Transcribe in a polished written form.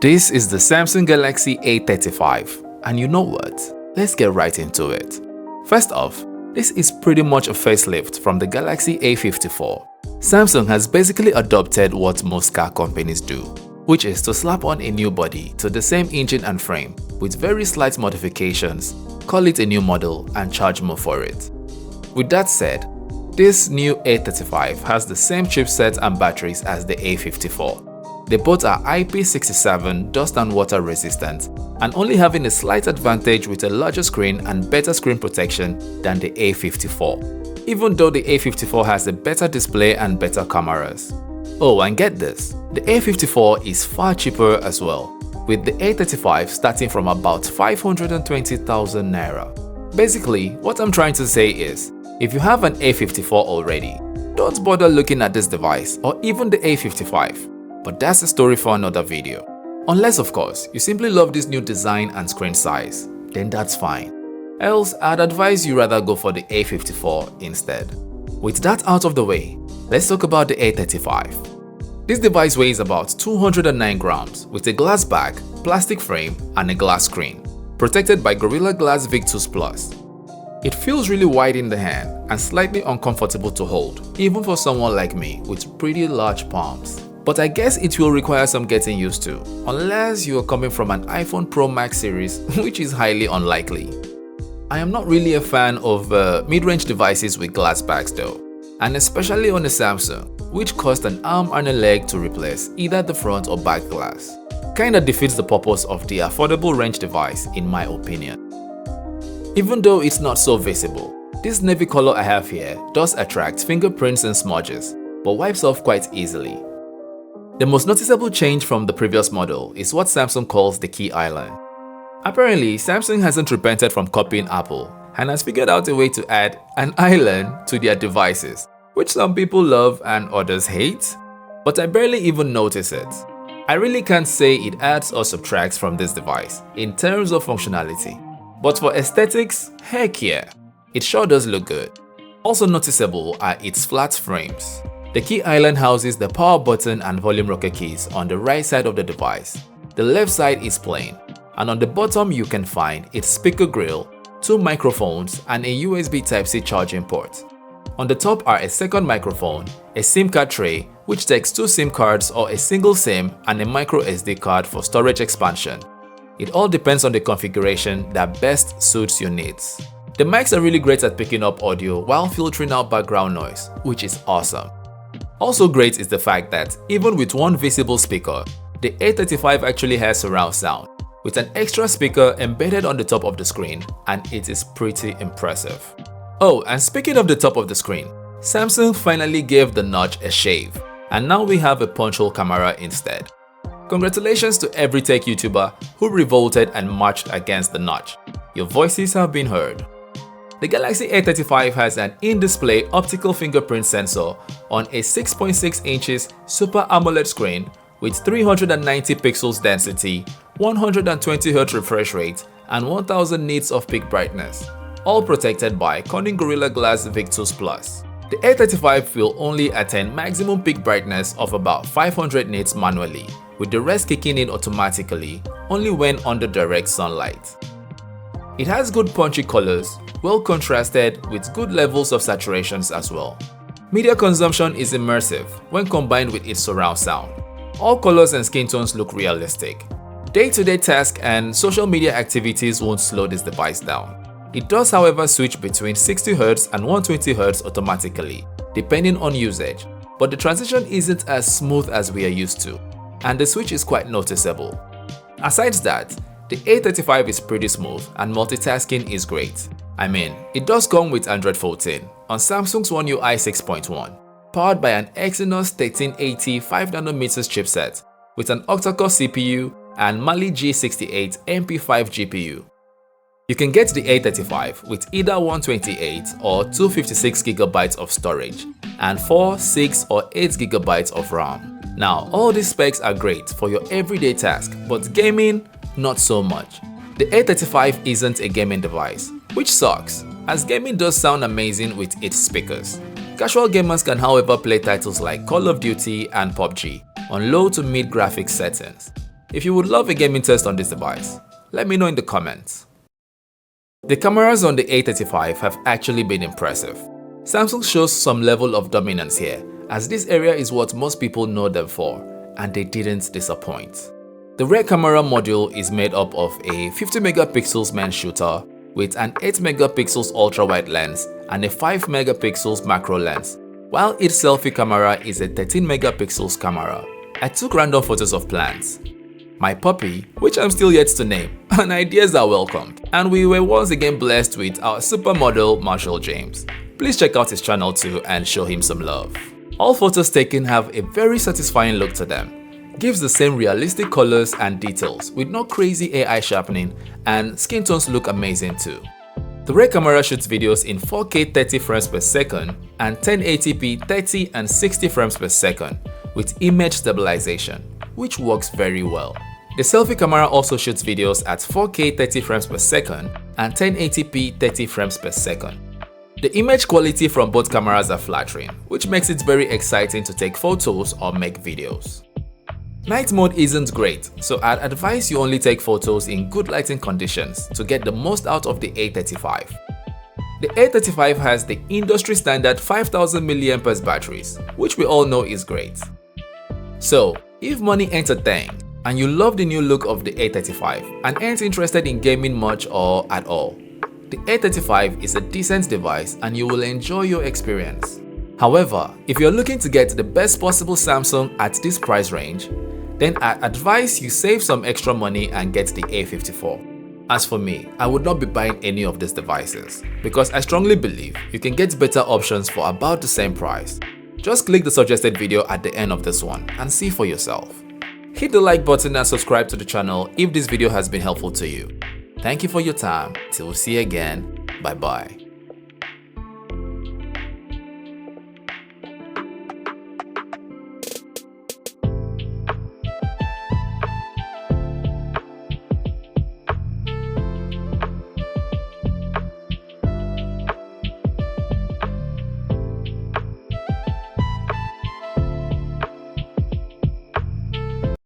This is the Samsung Galaxy A35, and you know what? Let's get right into it. First off, this is pretty much a facelift from the Galaxy A54. Samsung has basically adopted what most car companies do, which is to slap on a new body to the same engine and frame with very slight modifications, call it a new model, and charge more for it. With that said, this new A35 has the same chipset and batteries as the A54. They both are IP67 dust and water resistant and only having a slight advantage with a larger screen and better screen protection than the A54, even though the A54 has a better display and better cameras. Oh, and get this, the A54 is far cheaper as well, with the A35 starting from about 520,000 naira. Basically, what I'm trying to say is, if you have an A54 already, don't bother looking at this device or even the A55. But that's a story for another video. Unless of course, you simply love this new design and screen size, then that's fine. Else, I'd advise you rather go for the A54 instead. With that out of the way, let's talk about the A35. This device weighs about 209 grams with a glass back, plastic frame, and a glass screen, protected by Gorilla Glass Victus Plus. It feels really wide in the hand and slightly uncomfortable to hold, even for someone like me with pretty large palms. But I guess it will require some getting used to, unless you are coming from an iPhone Pro Max series, which is highly unlikely. I am not really a fan of mid-range devices with glass backs though, and especially on a Samsung, which cost an arm and a leg to replace either the front or back glass. Kinda defeats the purpose of the affordable range device in my opinion. Even though it's not so visible, this navy color I have here does attract fingerprints and smudges, but wipes off quite easily. The most noticeable change from the previous model is what Samsung calls the key island. Apparently, Samsung hasn't repented from copying Apple and has figured out a way to add an island to their devices, which some people love and others hate, but I barely even notice it. I really can't say it adds or subtracts from this device in terms of functionality, but for aesthetics, heck yeah, it sure does look good. Also noticeable are its flat frames. The key island houses the power button and volume rocker keys on the right side of the device. The left side is plain, and on the bottom you can find its speaker grille, 2 microphones, and a USB Type-C charging port. On the top are a second microphone, a SIM card tray which takes 2 SIM cards or a single SIM, and a micro SD card for storage expansion. It all depends on the configuration that best suits your needs. The mics are really great at picking up audio while filtering out background noise, which is awesome. Also great is the fact that even with one visible speaker, the A35 actually has surround sound, with an extra speaker embedded on the top of the screen, and it is pretty impressive. Oh, and speaking of the top of the screen, Samsung finally gave the notch a shave, and now we have a punch hole camera instead. Congratulations to every tech YouTuber who revolted and marched against the notch. Your voices have been heard. The Galaxy A35 has an in-display optical fingerprint sensor on a 6.6 inches Super AMOLED screen with 390 pixels density, 120Hz refresh rate, and 1000 nits of peak brightness, all protected by Corning Gorilla Glass Victus Plus. The A35 will only attain maximum peak brightness of about 500 nits manually, with the rest kicking in automatically only when under direct sunlight. It has good punchy colors, well contrasted with good levels of saturations as well. Media consumption is immersive when combined with its surround sound. All colors and skin tones look realistic. Day-to-day tasks and social media activities won't slow this device down. It does however switch between 60Hz and 120Hz automatically, depending on usage, but the transition isn't as smooth as we are used to, and the switch is quite noticeable. Aside that, the A35 is pretty smooth and multitasking is great. I mean, it does come with Android 14 on Samsung's One UI 6.1, powered by an Exynos 1380 5nm chipset with an octa-core CPU and Mali G68 MP5 GPU. You can get the A35 with either 128 or 256GB of storage and 4, 6 or 8GB of RAM. Now, all these specs are great for your everyday task, but gaming, not so much. The A35 isn't a gaming device, which sucks, as gaming does sound amazing with its speakers. Casual gamers can however play titles like Call of Duty and PUBG on low to mid graphics settings. If you would love a gaming test on this device, let me know in the comments. The cameras on the A35 have actually been impressive. Samsung shows some level of dominance here, as this area is what most people know them for, and they didn't disappoint. The rear camera module is made up of a 50 megapixels main shooter with an 8 megapixels ultra-wide lens and a 5 megapixels macro lens, while its selfie camera is a 13 megapixels camera. I took random photos of plants, my puppy, which I'm still yet to name, and ideas are welcomed. And we were once again blessed with our supermodel Marshall James. Please check out his channel too and show him some love. All photos taken have a very satisfying look to them. Gives the same realistic colors and details with no crazy AI sharpening, and skin tones look amazing too. The rear camera shoots videos in 4K 30 frames per second and 1080p 30 and 60 frames per second with image stabilization, which works very well. The selfie camera also shoots videos at 4K 30 frames per second and 1080p 30 frames per second. The image quality from both cameras are flattering, which makes it very exciting to take photos or make videos. Night mode isn't great, so I'd advise you only take photos in good lighting conditions to get the most out of the A35. The A35 has the industry standard 5000 mAh batteries, which we all know is great. So, if money ain't a thing, and you love the new look of the A35 and ain't interested in gaming much or at all, the A35 is a decent device and you will enjoy your experience. However, if you're looking to get the best possible Samsung at this price range, then I advise you save some extra money and get the A54. As for me, I would not be buying any of these devices because I strongly believe you can get better options for about the same price. Just click the suggested video at the end of this one and see for yourself. Hit the like button and subscribe to the channel if this video has been helpful to you. Thank you for your time. Till we see you again. Bye bye.